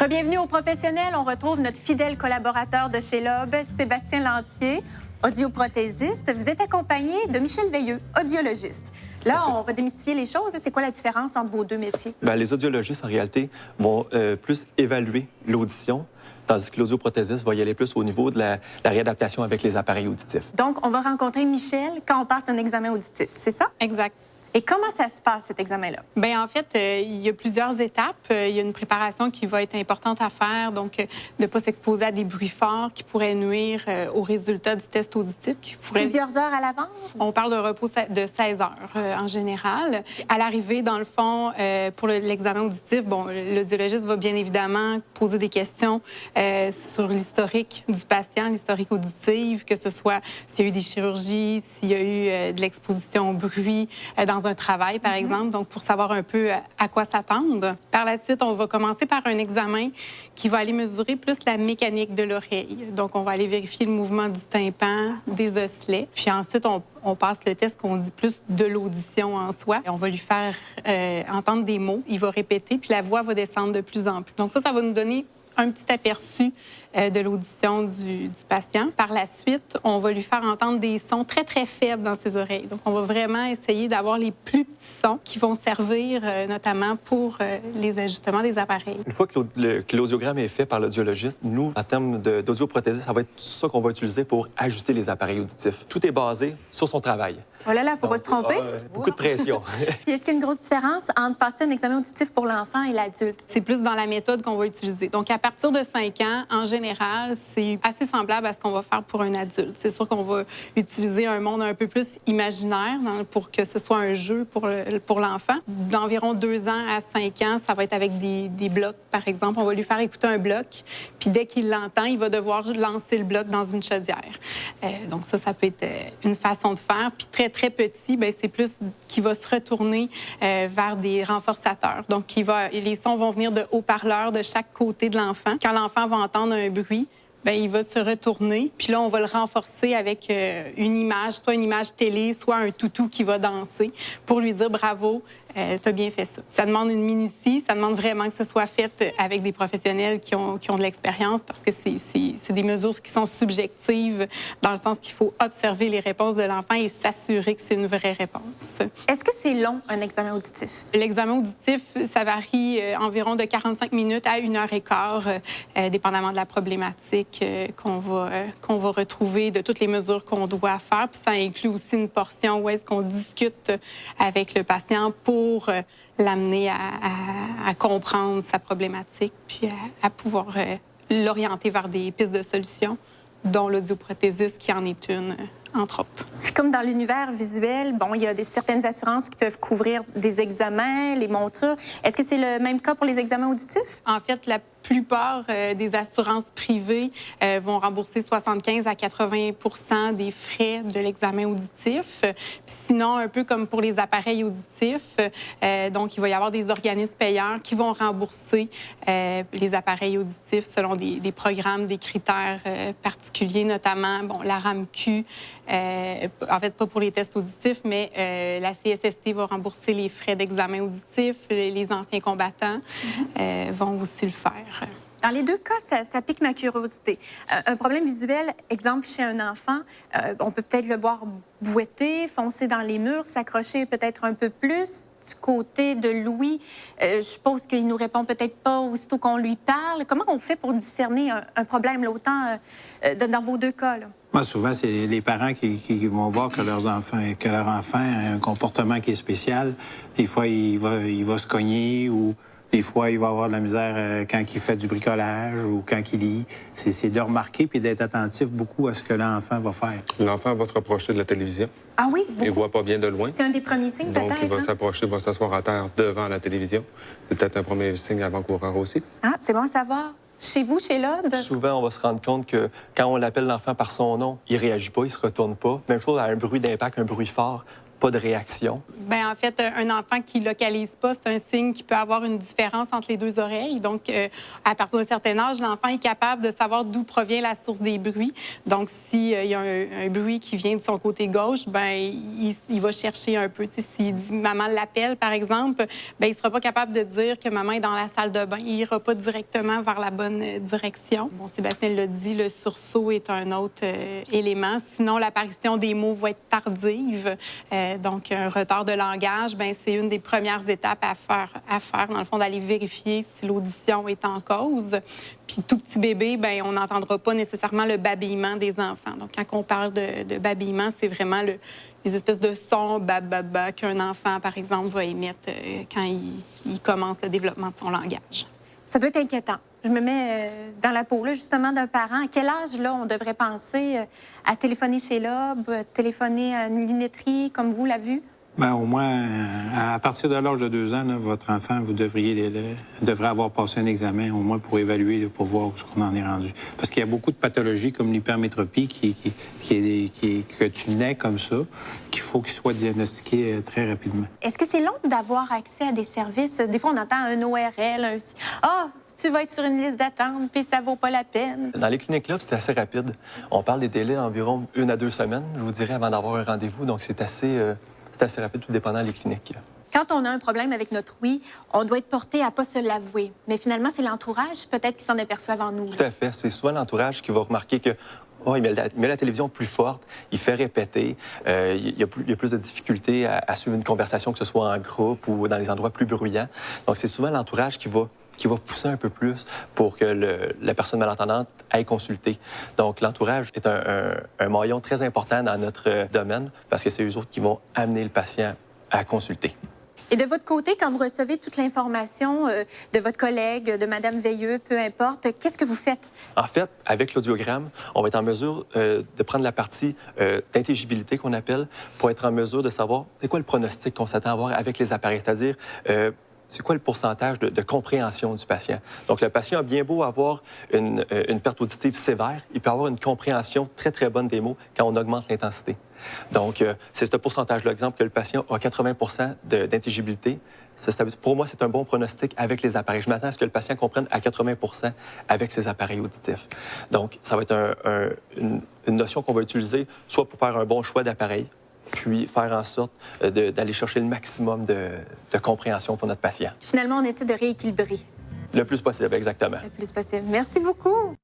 Bienvenue aux professionnels. On retrouve notre fidèle collaborateur de chez Lob, Sébastien Lantier, audioprothésiste. Vous êtes accompagné de Michel Veilleux, audiologiste. Là, on va démystifier les choses. C'est quoi la différence entre vos deux métiers? Bien, les audiologistes, en réalité, vont plus évaluer l'audition, tandis que l'audioprothésiste va y aller plus au niveau de la réadaptation avec les appareils auditifs. Donc, on va rencontrer Michel quand on passe un examen auditif, c'est ça? Exact. Et comment ça se passe, cet examen-là? Bien, en fait, il y a plusieurs étapes. Il y a une préparation qui va être importante à faire, donc de ne pas s'exposer à des bruits forts qui pourraient nuire aux résultats du test auditif. Plusieurs heures à l'avance? On parle de repos de 16 heures en général. À l'arrivée, dans le fond, pour l'examen auditif, bon, l'audiologiste va bien évidemment poser des questions sur l'historique du patient, l'historique auditif, que ce soit s'il y a eu des chirurgies, s'il y a eu de l'exposition au bruit dans un travail, par exemple, donc pour savoir un peu à quoi s'attendre. Par la suite, on va commencer par un examen qui va aller mesurer plus la mécanique de l'oreille. Donc, on va aller vérifier le mouvement du tympan, des osselets. Puis ensuite, on passe le test qu'on dit plus de l'audition en soi. On va lui faire entendre des mots, il va répéter, puis la voix va descendre de plus en plus. Donc ça va nous donner un petit aperçu de l'audition du patient. Par la suite, on va lui faire entendre des sons très, très faibles dans ses oreilles. Donc, on va vraiment essayer d'avoir les plus petits sons qui vont servir notamment pour les ajustements des appareils. Une fois que l'audiogramme est fait par l'audiologiste, nous, en termes d'audioprothésiste, ça va être ça qu'on va utiliser pour ajuster les appareils auditifs. Tout est basé sur son travail. Oh là là, faut pas se tromper. Beaucoup de pression. Est-ce qu'il y a une grosse différence entre passer un examen auditif pour l'enfant et l'adulte? C'est plus dans la méthode qu'on va utiliser. Donc, à partir de 5 ans, en général, c'est assez semblable à ce qu'on va faire pour un adulte. C'est sûr qu'on va utiliser un monde un peu plus imaginaire pour que ce soit un jeu pour l'enfant. D'environ 2 ans à 5 ans, ça va être avec des blocs, par exemple. On va lui faire écouter un bloc, puis dès qu'il l'entend, il va devoir lancer le bloc dans une chaudière. Donc ça peut être une façon de faire. Puis très, très petit, bien, c'est plus qu'il va se retourner vers des renforçateurs. Donc, les sons vont venir de haut-parleurs de chaque côté de l'enfant. Quand l'enfant va entendre un bruit, bien, il va se retourner. Puis là, on va le renforcer avec une image, soit une image télé, soit un toutou qui va danser pour lui dire bravo, t'as bien fait ça. Ça demande une minutie, ça demande vraiment que ce soit fait avec des professionnels qui ont de l'expérience parce que c'est des mesures qui sont subjectives dans le sens qu'il faut observer les réponses de l'enfant et s'assurer que c'est une vraie réponse. Est-ce que c'est long, un examen auditif? L'examen auditif, ça varie environ de 45 minutes à 1h15, dépendamment de la problématique qu'on va retrouver, de toutes les mesures qu'on doit faire. Puis ça inclut aussi une portion où est-ce qu'on discute avec le patient pour l'amener à comprendre sa problématique, puis à pouvoir l'orienter vers des pistes de solutions, dont l'audioprothésiste qui en est une, entre autres. Comme dans l'univers visuel, bon, il y a certaines assurances qui peuvent couvrir des examens, les montures. Est-ce que c'est le même cas pour les examens auditifs? En fait, la plupart des assurances privées vont rembourser 75 à 80 des frais de l'examen auditif. Puis sinon, un peu comme pour les appareils auditifs, donc il va y avoir des organismes payeurs qui vont rembourser les appareils auditifs selon des programmes, des critères particuliers, notamment la RAMQ, en fait pas pour les tests auditifs, mais la CSST va rembourser les frais d'examen auditif, les anciens combattants vont aussi le faire. Dans les deux cas, ça pique ma curiosité. Un problème visuel, exemple chez un enfant, on peut peut-être le voir bouetter, foncer dans les murs, s'accrocher peut-être un peu plus. Du côté de Louis, je suppose qu'il nous répond peut-être pas aussitôt qu'on lui parle. Comment on fait pour discerner un problème, là, autant dans vos deux cas, là? Moi, souvent, c'est les parents qui vont voir que leur enfant a un comportement qui est spécial. Des fois, il va se cogner ou des fois, il va avoir de la misère quand il fait du bricolage ou quand il lit. C'est de remarquer puis d'être attentif beaucoup à ce que l'enfant va faire. L'enfant va se rapprocher de la télévision. Ah oui, beaucoup. Il voit pas bien de loin. C'est un des premiers signes, peut-être. Donc, il va s'approcher, va s'asseoir à terre devant la télévision. C'est peut-être un premier signe avant-coureur aussi. Ah, c'est bon à savoir. Chez vous, chez Lob? Souvent, on va se rendre compte que quand on l'appelle l'enfant par son nom, il réagit pas, il se retourne pas. Même chose à un bruit d'impact, un bruit fort. pas de réaction. Bien, en fait, un enfant qui localise pas, c'est un signe qui peut avoir une différence entre les deux oreilles. Donc, à partir d'un certain âge, l'enfant est capable de savoir d'où provient la source des bruits. Donc, s'il y a un bruit qui vient de son côté gauche, bien, il va chercher un peu. Tu sais, s'il dit « maman l'appelle », par exemple, bien, il ne sera pas capable de dire que maman est dans la salle de bain. Il n'ira pas directement vers la bonne direction. Bon, Sébastien l'a dit, le sursaut est un autre élément. Sinon, l'apparition des mots va être tardive. Donc, un retard de langage, bien, c'est une des premières étapes à faire, dans le fond, d'aller vérifier si l'audition est en cause. Puis, tout petit bébé, bien, on n'entendra pas nécessairement le babillement des enfants. Donc, quand on parle de babillement, c'est vraiment les espèces de sons ba qu'un enfant, par exemple, va émettre quand il commence le développement de son langage. Ça doit être inquiétant. Je me mets dans la peau, là, justement, d'un parent. À quel âge, là, on devrait penser à téléphoner chez l'OB, téléphoner à une lunetterie, comme vous l'avez vu? Bien, au moins, à partir de l'âge de 2 ans, là, votre enfant, vous devrait avoir passé un examen, au moins pour évaluer, là, pour voir où on en est rendu. Parce qu'il y a beaucoup de pathologies comme l'hypermétropie que tu nais comme ça, qu'il faut qu'il soit diagnostiqué très rapidement. Est-ce que c'est long d'avoir accès à des services? Des fois, on entend un ORL, tu vas être sur une liste d'attente, puis ça vaut pas la peine. Dans les cliniques là, c'est assez rapide. On parle des délais d'environ 1 à 2 semaines, je vous dirais, avant d'avoir un rendez-vous. Donc, c'est assez rapide, tout dépendant des cliniques. Quand on a un problème avec notre oui, on doit être porté à pas se l'avouer. Mais finalement, c'est l'entourage, peut-être, qui s'en aperçoit avant nous. Tout à fait. C'est souvent l'entourage qui va remarquer que il met la télévision plus forte, il fait répéter, il y a plus de difficultés à suivre une conversation, que ce soit en groupe ou dans les endroits plus bruyants. Donc, c'est souvent l'entourage qui va pousser un peu plus pour que la personne malentendante aille consulter. Donc, l'entourage est un maillon très important dans notre domaine parce que c'est eux autres qui vont amener le patient à consulter. Et de votre côté, quand vous recevez toute l'information de votre collègue, de Mme Veilleux, peu importe, qu'est-ce que vous faites? En fait, avec l'audiogramme, on va être en mesure de prendre la partie d'intelligibilité qu'on appelle pour être en mesure de savoir c'est quoi le pronostic qu'on s'attend à avoir avec les appareils, c'est-à-dire c'est quoi le pourcentage de compréhension du patient. Donc, le patient a bien beau avoir une perte auditive sévère, il peut avoir une compréhension très, très bonne des mots quand on augmente l'intensité. Donc, c'est ce pourcentage-là. Exemple, que le patient a 80 d'intelligibilité. Pour moi, c'est un bon pronostic avec les appareils. Je m'attends à ce que le patient comprenne à 80 avec ses appareils auditifs. Donc, ça va être une notion qu'on va utiliser soit pour faire un bon choix d'appareil, puis faire en sorte d'aller chercher le maximum de compréhension pour notre patient. Finalement, on essaie de rééquilibrer. Le plus possible, exactement. Le plus possible. Merci beaucoup.